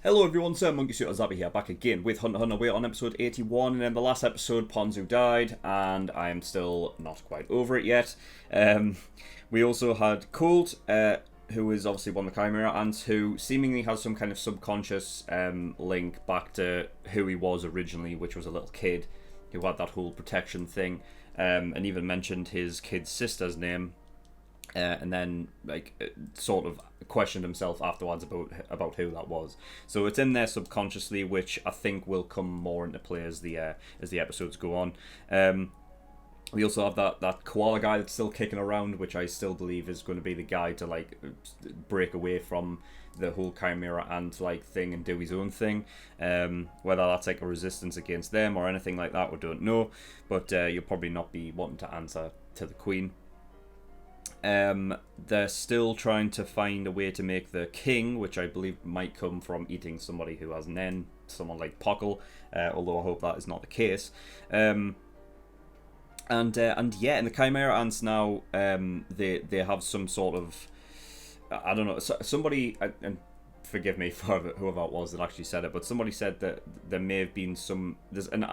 Hello everyone, SirMonkeySuit Zabi here, back again with Hunter Hunter. We're on episode 81, and in the last episode, Ponzu died, and I am still not quite over it yet. We also had Colt, who is obviously one of the Chimera Ants, who seemingly has some kind of subconscious link back to who he was originally, which was a little kid who had that whole protection thing, and even mentioned his kid's sister's name. And then sort of questioned himself afterwards about who that was. So it's in there subconsciously, which I think will come more into play as the episodes go on. We also have that koala guy that's still kicking around, which I still believe is going to be the guy to break away from the whole Chimera Ant thing and do his own thing. Whether that's a resistance against them or anything like that, we don't know. But you'll probably not be wanting to answer to the Queen. They're still trying to find a way to make the king, which I believe might come from eating somebody who has Nen, someone like Pockle, although I hope that is not the case. And in the Chimera Ants now, they have some sort of, I don't know, somebody, and forgive me for whoever it was that actually said it, but somebody said that there may have been there's an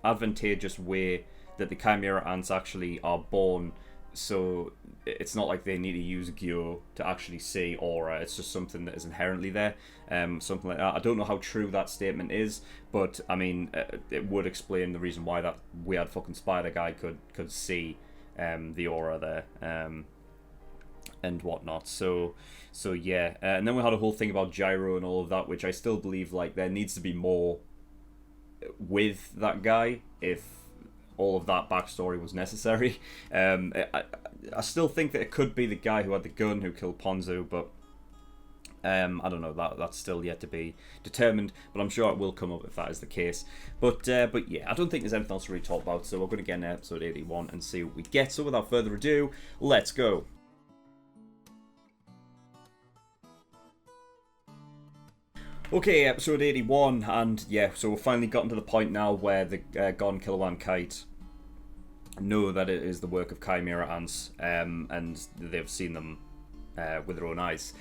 advantageous way that the Chimera Ants actually are born, so it's not like they need to use Gyo to actually see aura. It's just something that is inherently there, something like that. I don't know how true that statement is, but I mean, it would explain the reason why that weird fucking spider guy could see the aura there, and whatnot. So yeah, and then we had a whole thing about Gyro and all of that, which I still believe there needs to be more with that guy if all of that backstory was necessary. I still think that it could be the guy who had the gun who killed Ponzu, but I don't know. That's still yet to be determined, but I'm sure it will come up if that is the case. But yeah, I don't think there's anything else to really talk about, so we're going to get into episode 81 and see what we get. So without further ado, let's go. Okay, episode 81, and yeah, so we've finally gotten to the point now where the Gon Kilowan Kite know that it is the work of Chimera Ants, and they've seen them with their own eyes.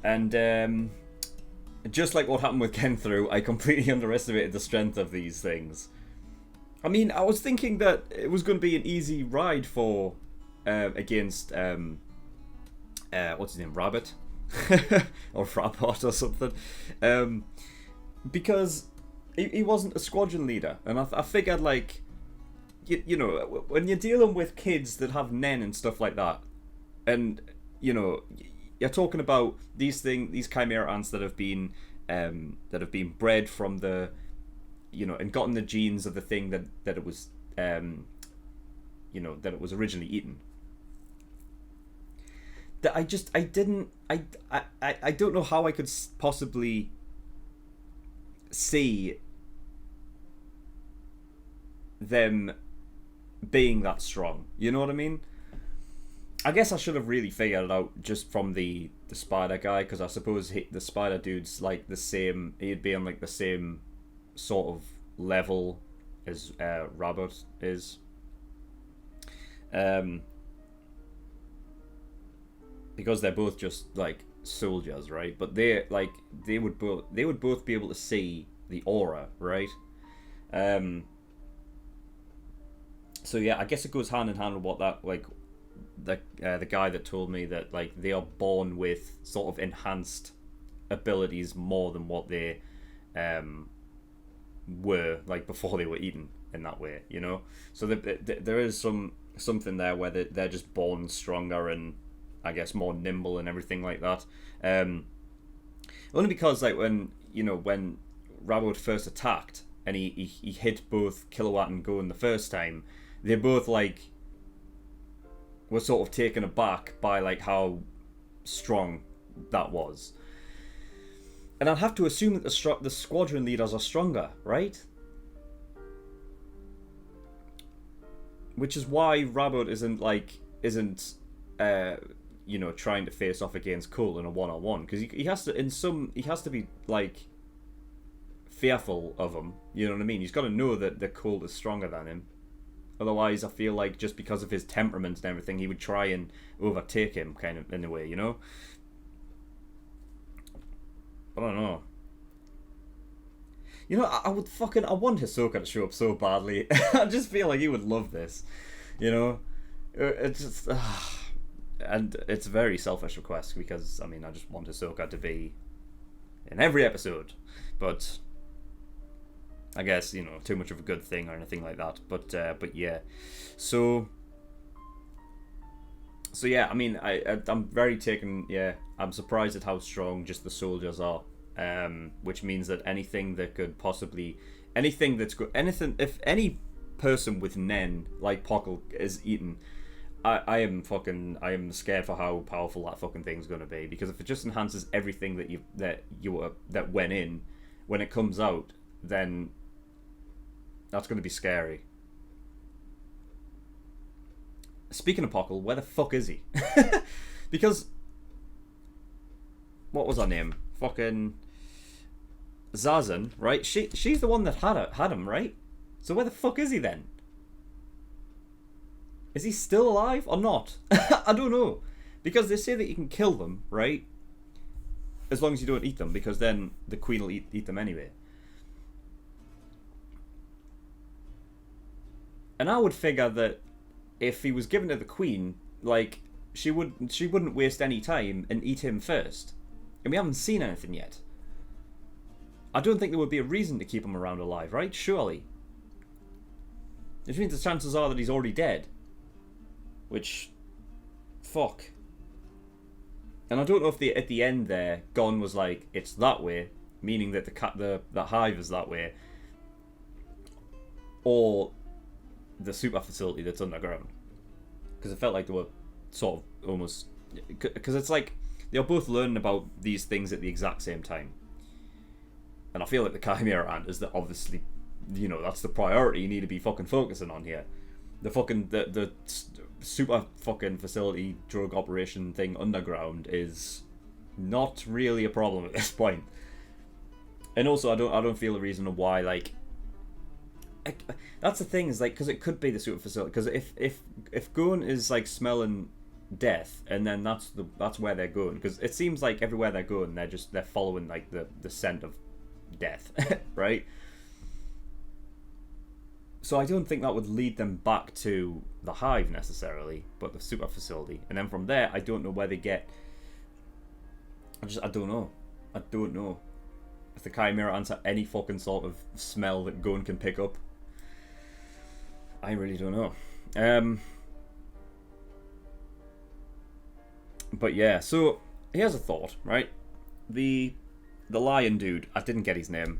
And just like what happened with Kenthru, I completely underestimated the strength of these things. I mean, I was thinking that it was going to be an easy ride for against what's his name, Rabbit? Or Frapot or something, because he wasn't a squadron leader, and I figured you know, when you're dealing with kids that have Nen and stuff like that, and you know, you're talking about these Chimera Ants that have been bred from the, you know, and gotten the genes of the thing that it was you know, that it was originally eaten. That I don't know how I could possibly see them being that strong. You know what I mean? I guess I should have really figured it out just from the spider guy, because I suppose the spider dude's the same. He'd be on the same sort of level as Rabbit is. Because they're both just soldiers, right? But they would both be able to see the aura, right? So yeah, I guess it goes hand in hand with what that the guy that told me that they are born with sort of enhanced abilities more than what they were before they were eaten in that way, you know. So there is something there where they're just born stronger and I guess more nimble and everything like that. Only because when Rabbit first attacked and he hit both Kilowatt and Gon the first time, they both were sort of taken aback by how strong that was. And I'd have to assume that the squadron leaders are stronger, right? Which is why Rabbit isn't you know, trying to face off against Cole in a one-on-one, because he has to be fearful of him. You know what I mean? He's got to know that Cole is stronger than him. Otherwise, I feel just because of his temperament and everything, he would try and overtake him, kind of in a way, you know. But I don't know. You know, I would fucking, I want Hisoka to show up so badly. I just feel like he would love this. You know, it's just, and it's a very selfish request because I mean, I just want Hisoka to be in every episode, but I guess, you know, too much of a good thing or anything like that. But yeah, so yeah, I mean, I'm very taken. Yeah, I'm surprised at how strong just the soldiers are. Which means that anything that could possibly, anything that's good, anything, if any person with Nen like Pockle is eaten, I am scared for how powerful that fucking thing's gonna be, because if it just enhances everything that went in, when it comes out, then that's gonna be scary. Speaking of Pockle, where the fuck is he? Because what was her name? Fucking Zazen, right? She's the one that had him, right? So where the fuck is he then? Is he still alive or not? I don't know. Because they say that you can kill them, right? As long as you don't eat them, because then the queen will eat them anyway. And I would figure that if he was given to the queen, like, she wouldn't waste any time and eat him first. And we haven't seen anything yet. I don't think there would be a reason to keep him around alive, right? Surely. Which means the chances are that he's already dead. Which, fuck. And I don't know if at the end there, Gon was like, it's that way, meaning that the hive is that way, or the super facility that's underground. Because it felt like they were sort of almost, because it's like they're both learning about these things at the exact same time. And I feel like the Chimera Ant is that obviously, you know, that's the priority you need to be fucking focusing on here. The fucking the super fucking facility drug operation thing underground is not really a problem at this point. And also, I don't feel a reason why, like, that's the thing, is like, because it could be the super facility. Because if Gon is like smelling death, and then that's where they're going, because it seems like everywhere they're going, they're following like the scent of death, right? So I don't think that would lead them back to the hive necessarily, but the super facility. And then from there, I don't know where they get. I don't know. If the Chimera Ants have any fucking sort of smell that Gon can pick up, I really don't know. But yeah, so here's a thought, right? The lion dude, I didn't get his name.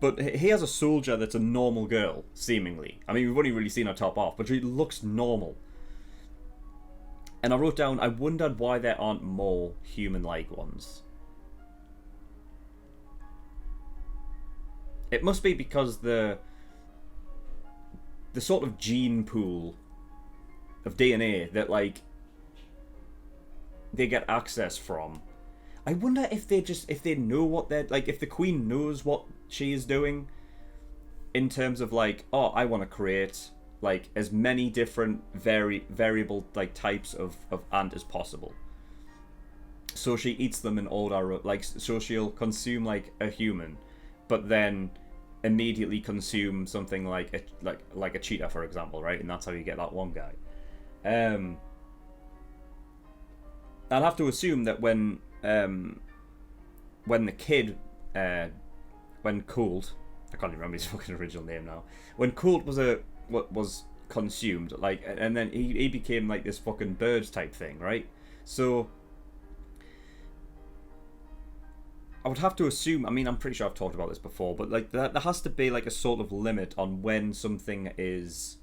But he has a soldier that's a normal girl, seemingly. I mean, we've only really seen her top off, but she looks normal. And I wrote down, I wondered why there aren't more human-like ones. It must be because the sort of gene pool of DNA that, like, they get access from. I wonder if they know what they're, like, if the queen knows what she is doing in terms of, like, oh, I want to create, like, as many different variable, like, types of ant as possible. So she eats them in order, like, so she'll consume, like, a human, but then immediately consume something like a cheetah, for example, right? And that's how you get that one guy. I'd have to assume that when the kid, when Cold, I can't even remember his fucking original name now. When Cold was consumed, like, and then he became like this fucking bird type thing, right? So I would have to assume, I mean, I'm pretty sure I've talked about this before, but like there has to be like a sort of limit on when something is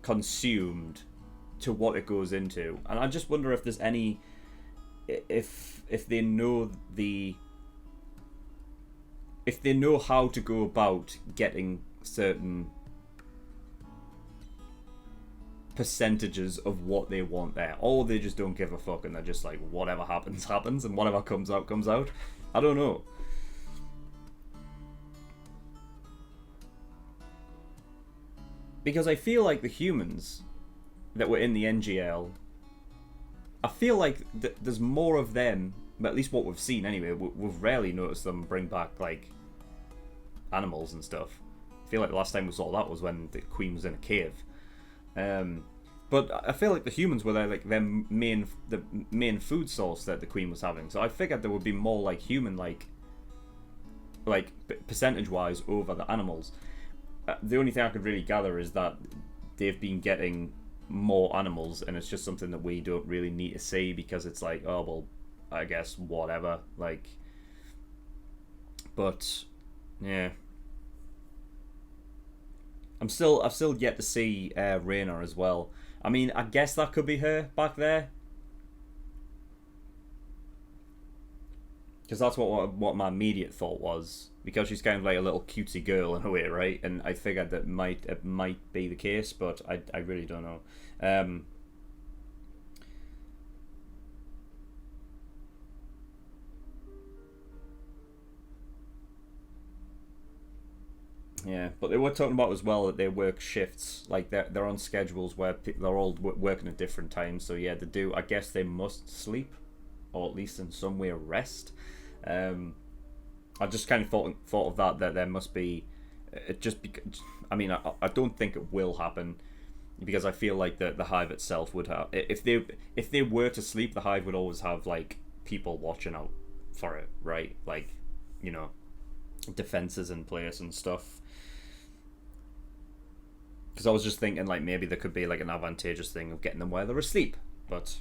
consumed to what it goes into. And I just wonder if there's any, if they know if they know how to go about getting certain percentages of what they want there, or they just don't give a fuck and they're just like, whatever happens happens and whatever comes out comes out. I don't know. Because I feel like the humans that were in the NGL, I feel like there's more of them at least what we've seen anyway, we've rarely noticed them bring back like animals and stuff. I feel like the last time we saw that was when the Queen was in a cave. But I feel like the humans were the main food source that the Queen was having. So I figured there would be more like human like percentage wise over the animals. The only thing I could really gather is that they've been getting more animals, and it's just something that we don't really need to see because it's like, oh well, I guess whatever. Like, but yeah, I've still yet to see Rhaena as well. I mean, I guess that could be her back there, because that's what my immediate thought was, because she's kind of like a little cutesy girl in a way, right? And I figured that it might be the case, but I really don't know. Yeah, but they were talking about as well that they work shifts, like they're on schedules where they're all working at different times. So yeah, they do. I guess they must sleep, or at least in some way rest. I just kind of thought of that there must be, it just because, I mean, I don't think it will happen, because I feel like the hive itself would have, if they were to sleep, the hive would always have like people watching out for it, right? Like, you know, defenses in place and stuff. Because I was just thinking like maybe there could be like an advantageous thing of getting them while they're asleep, but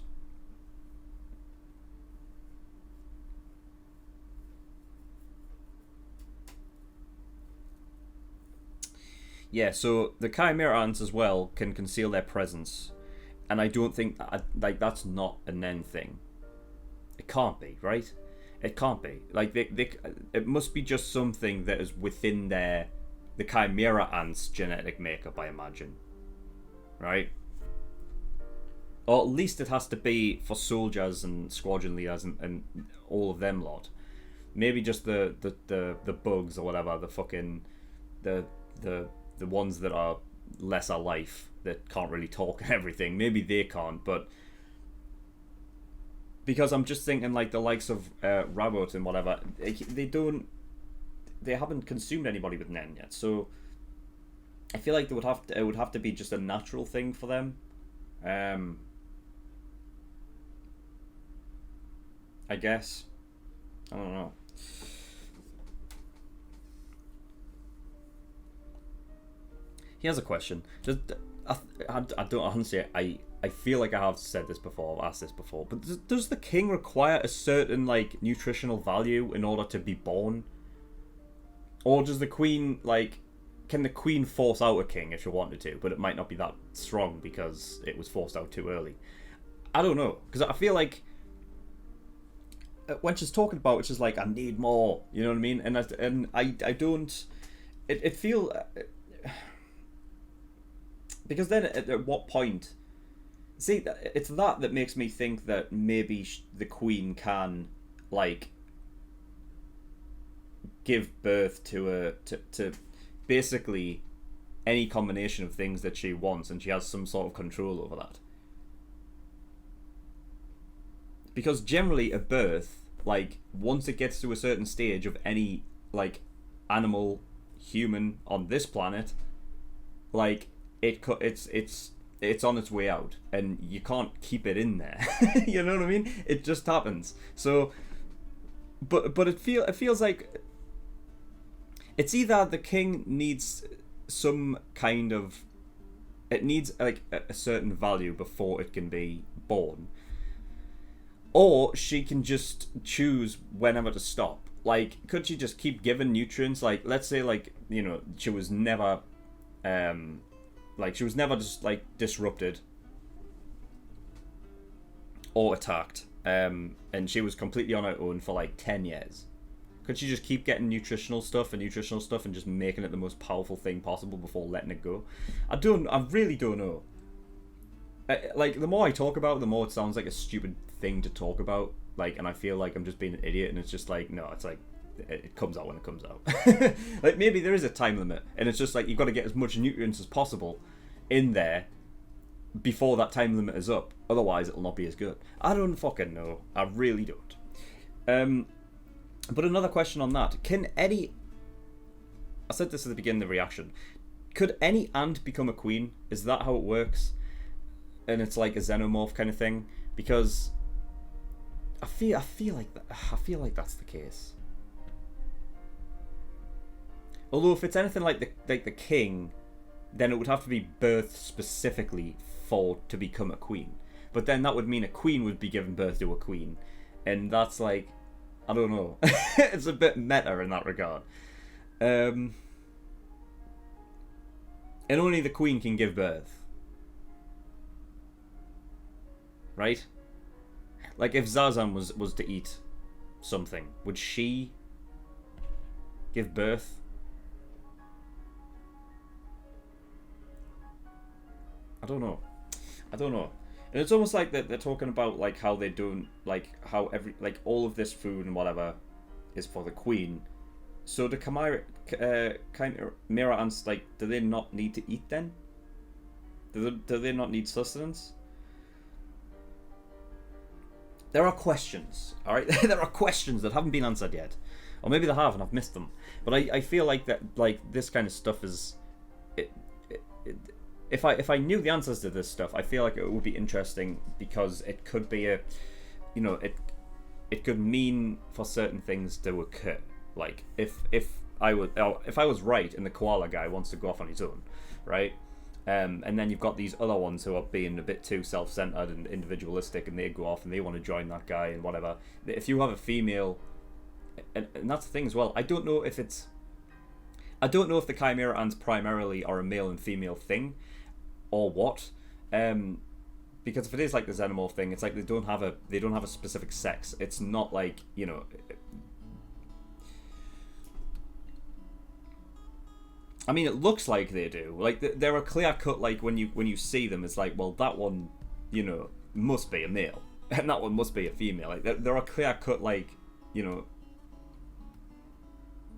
yeah. So the Chimera ants as well can conceal their presence, and I don't think like that's not a Nen thing. It can't be, right? It can't be. Like it must be just something that is within the Chimera ants' genetic makeup, I imagine. Right? Or at least it has to be for soldiers and squadron leaders and all of them lot. Maybe just the bugs or whatever, the fucking the ones that are lesser life that can't really talk and everything. Maybe they can't, but because I'm just thinking like the likes of Rabbit and whatever, they haven't consumed anybody with Nen yet, so I feel like it would have to be just a natural thing for them. I guess. I don't know. Here's a question. I don't honestly. I feel like I have said this before, I've asked this before, but does the king require a certain like nutritional value in order to be born? Or does the queen, like, can the queen force out a king if she wanted to, but it might not be that strong because it was forced out too early? I don't know, because I feel like when she's talking about it, she's like, I need more, you know what I mean? And I don't, it feel, because then at what point, see, it's that makes me think that maybe the queen can, like, give birth to basically any combination of things that she wants, and she has some sort of control over that. Because generally at birth, like, once it gets to a certain stage of any like animal, human on this planet, like it's on its way out, and you can't keep it in there. You know what I mean? It just happens. So, but it feels like it's either the king needs some kind of, it needs like a certain value before it can be born, or she can just choose whenever to stop. Like, could she just keep giving nutrients? Like, let's say, like, you know, she was never just like disrupted or attacked, and she was completely on her own for like 10 years. Could she just keep getting nutritional stuff and just making it the most powerful thing possible before letting it go? I really don't know. Like, the more I talk about it, the more it sounds like a stupid thing to talk about. Like, and I feel like I'm just being an idiot, and it's just like, no, it's like, it comes out when it comes out. Like, maybe there is a time limit, and it's just like, you've got to get as much nutrients as possible in there before that time limit is up. Otherwise, it'll not be as good. I don't fucking know. I really don't. But another question on that: Can any? I said this at the beginning of the reaction. Could any ant become a queen? Is that how it works? And it's like a xenomorph kind of thing, because I feel like that's the case. Although if it's anything like the king, then it would have to be birthed specifically to become a queen. But then that would mean a queen would be given birth to a queen, and that's like, I don't know. It's a bit meta in that regard. And only the queen can give birth, right? Like if Zazan was to eat something, would she give birth? I don't know. And it's almost like they're talking about like how they don't, like how all of this food and whatever is for the queen. So the chimera ants, like, do they not need to eat then? Do they not need sustenance? There are questions, all right? There are questions that haven't been answered yet, or maybe they have and I've missed them. But I feel like that, like, this kind of stuff is, if I knew the answers to this stuff, I feel like it would be interesting, because it could be it could mean for certain things to occur. Like if I was right and the koala guy wants to go off on his own, right? And then you've got these other ones who are being a bit too self-centered and individualistic, and they go off and they want to join that guy and whatever. If you have a female, and that's the thing as well, I don't know if the chimera ants primarily are a male and female thing, or what. Because if it is like the xenomorph thing, it's like they don't have a specific sex. It's not like, you know. I mean, it looks like they do. Like they're a clear cut. Like when you see them, it's like, well, that one, you know, must be a male, and that one must be a female. Like there are clear cut, like, you know,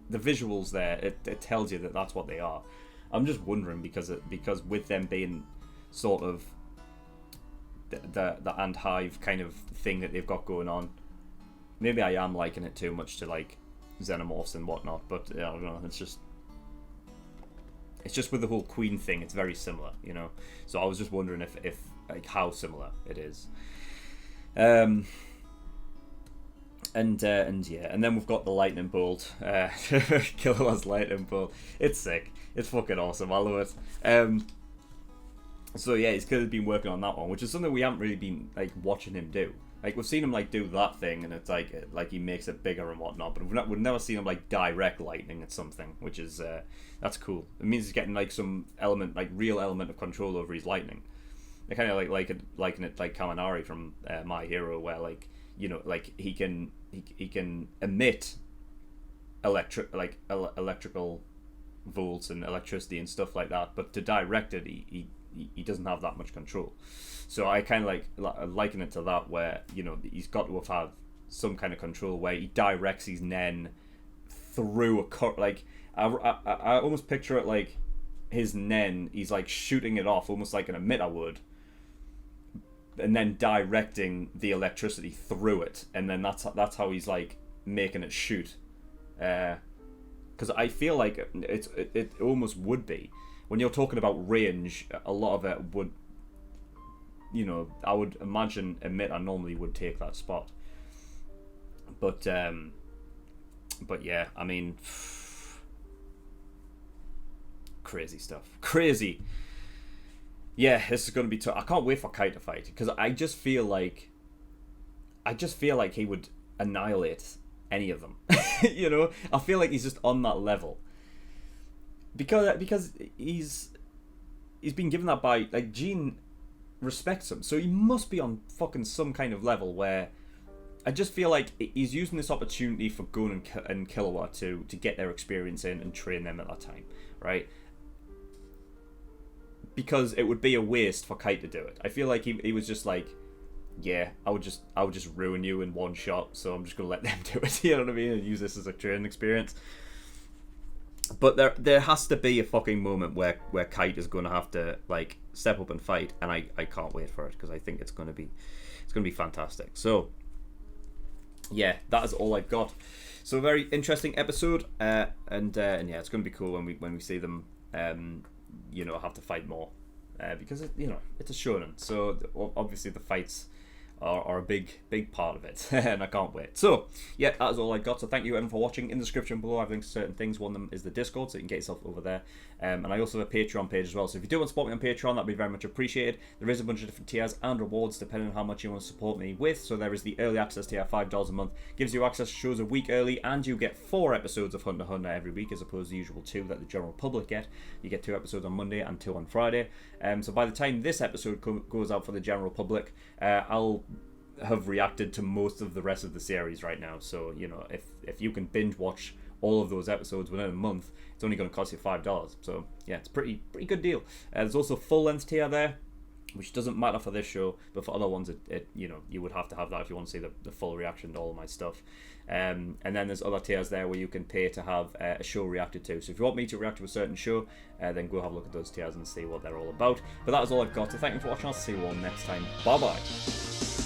the visuals there. It tells you that that's what they are. I'm just wondering because with them being sort of the ant hive kind of thing that they've got going on, maybe I am liking it too much to like xenomorphs and whatnot. But I don't know. It's just with the whole queen thing, it's very similar, you know. So I was just wondering if like how similar it is. And yeah, and then we've got the lightning bolt. Killua's lightning bolt. It's sick. It's fucking awesome. I love it. So yeah, he's clearly been working on that one, which is something we haven't really been like watching him do. Like we've seen him like do that thing, and it's like he makes it bigger and whatnot. But we've never seen him like direct lightning at something, which is that's cool. It means he's getting like some element, like real element of control over his lightning. I kind of liken it like Kaminari from My Hero, where like, you know, like he can emit electrical volts and electricity and stuff like that, but to direct it, he doesn't have that much control. So I kind of liken it to that, where, you know, he's got to have had some kind of control where he directs his nen through a cut. Like I almost picture it like his nen, he's like shooting it off almost like an emitter would, and then directing the electricity through it, and then that's how he's like making it shoot. Because I feel like it almost would be, when you're talking about range, a lot of it would, you know, I would imagine emitter normally would take that spot. But yeah, I mean, crazy stuff. Crazy. Yeah, this is going to be tough. I can't wait for Kite to fight, because I just feel like he would annihilate any of them. You know, I feel like he's just on that level, because he's been given that by, like, Jean respects him, so he must be on fucking some kind of level where I just feel like he's using this opportunity for Gun and Killua to get their experience in and train them at that time, right? Because it would be a waste for Kite to do it. I feel like he was just like, yeah, I would just ruin you in one shot, so I'm just gonna let them do it. You know what I mean? And use this as a training experience. But there has to be a fucking moment where Kite is gonna have to like step up and fight, and I can't wait for it, because I think it's gonna be fantastic. So yeah, that is all I've got. So a very interesting episode, and yeah, it's going to be cool when we see them, have to fight more, because it's a shonen. So obviously the fights are a big part of it, and I can't wait. So yeah, that is all I got. So thank you everyone for watching. In the description below, I've linked to certain things. One of them is the Discord, so you can get yourself over there. And I also have a Patreon page as well. So if you do want to support me on Patreon, that'd be very much appreciated. There is a bunch of different tiers and rewards depending on how much you want to support me with. So there is the early access tier, $5 a month, gives you access to shows a week early, and you get 4 episodes of Hunter x Hunter every week, as opposed to the usual 2 that the general public get. You get 2 episodes on Monday and 2 on Friday. So by the time this episode goes out for the general public, I'll have reacted to most of the rest of the series right now. So if you can binge watch all of those episodes within a month, it's only going to cost you $5. So yeah, it's pretty good deal. There's also full length tier there, which doesn't matter for this show, but for other ones, you would have to have that if you want to see the full reaction to all of my stuff. And then there's other tiers there where you can pay to have a show reacted to. So if you want me to react to a certain show, then go have a look at those tiers and see what they're all about. But that is all I've got. So thank you for watching. I'll see you all next time. Bye bye.